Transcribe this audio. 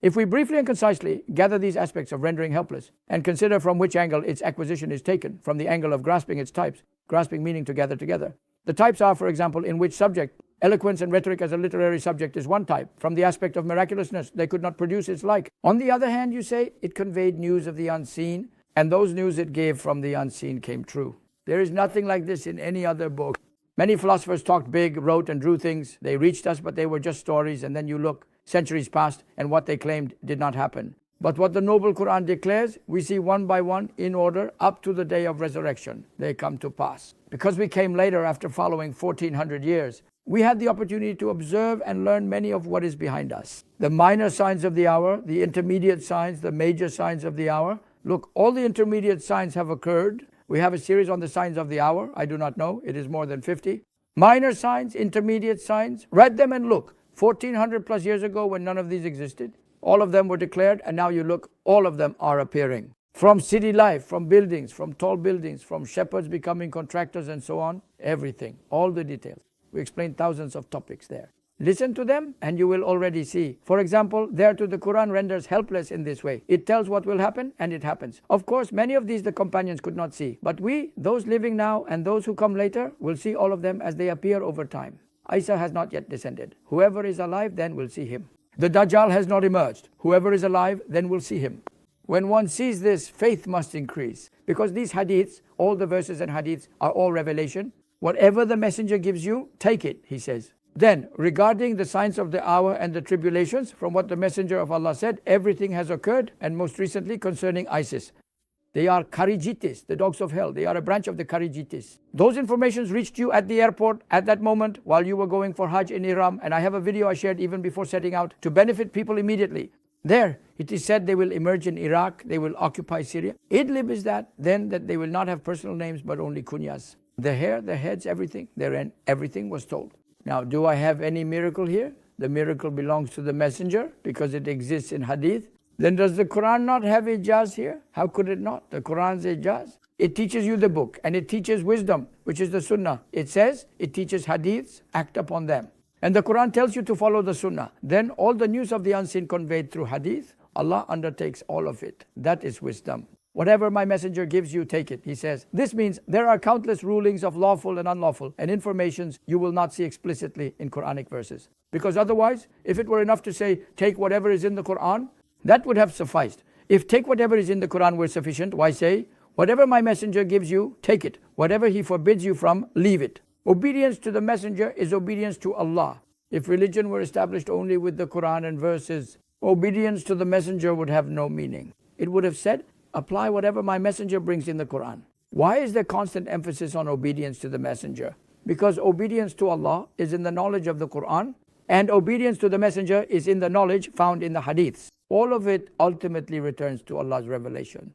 If we briefly and concisely gather these aspects of rendering helpless and consider from which angle its acquisition is taken, from the angle of grasping its types, grasping meaning to gather together. The types are, for example, in which subject. Eloquence and rhetoric as a literary subject is one type. From the aspect of miraculousness, they could not produce its like. On the other hand, you say, it conveyed news of the unseen, and those news it gave from the unseen came true. There is nothing like this in any other book. Many philosophers talked big, wrote and drew things. They reached us, but they were just stories, and then you look, centuries passed, and what they claimed did not happen. But what the noble Qur'an declares, we see one by one in order up to the day of resurrection. They come to pass. Because we came later after following 1400 years, we had the opportunity to observe and learn many of what is behind us. The minor signs of the hour, the intermediate signs, the major signs of the hour. Look, all the intermediate signs have occurred. We have a series on the signs of the hour. I do not know. It is more than 50. Minor signs, intermediate signs. Read them and look. 1400 plus years ago when none of these existed, all of them were declared, and now you look, all of them are appearing. From city life, from buildings, from tall buildings, from shepherds becoming contractors and so on, everything, all the details. We explained thousands of topics there. Listen to them and you will already see. For example, there too the Quran renders helpless in this way. It tells what will happen and it happens. Of course, many of these the companions could not see. But we, those living now and those who come later, will see all of them as they appear over time. Isa has not yet descended. Whoever is alive then will see him. The Dajjal has not emerged. Whoever is alive then will see him. When one sees this, faith must increase. Because these hadiths, all the verses and hadiths are all revelation. Whatever the messenger gives you, take it, he says. Then, regarding the signs of the hour and the tribulations, from what the messenger of Allah said, everything has occurred, and most recently concerning ISIS. They are Kharijitis, the dogs of hell. They are a branch of the Kharijitis. Those informations reached you at the airport at that moment while you were going for Hajj in Iran. And I have a video I shared even before setting out to benefit people immediately. There, it is said they will emerge in Iraq, they will occupy Syria. Idlib is that, then that they will not have personal names but only kunyas. The hair, the heads, everything, therein, everything was told. Now, do I have any miracle here? The miracle belongs to the messenger because it exists in hadith. Then does the Quran not have ijaz here? How could it not? The Quran's ijaz. It teaches you the book and it teaches wisdom, which is the sunnah. It says, it teaches hadiths, act upon them. And the Quran tells you to follow the sunnah. Then all the news of the unseen conveyed through hadith, Allah undertakes all of it. That is wisdom. Whatever my messenger gives you, take it, he says. This means there are countless rulings of lawful and unlawful and informations you will not see explicitly in Quranic verses. Because otherwise, if it were enough to say, take whatever is in the Quran, that would have sufficed. If take whatever is in the Quran were sufficient, why say, whatever my messenger gives you, take it. Whatever he forbids you from, leave it. Obedience to the messenger is obedience to Allah. If religion were established only with the Quran and verses, obedience to the messenger would have no meaning. It would have said, apply whatever my messenger brings in the Quran. Why is there constant emphasis on obedience to the messenger? Because obedience to Allah is in the knowledge of the Quran, and obedience to the messenger is in the knowledge found in the hadiths. All of it ultimately returns to Allah's revelation.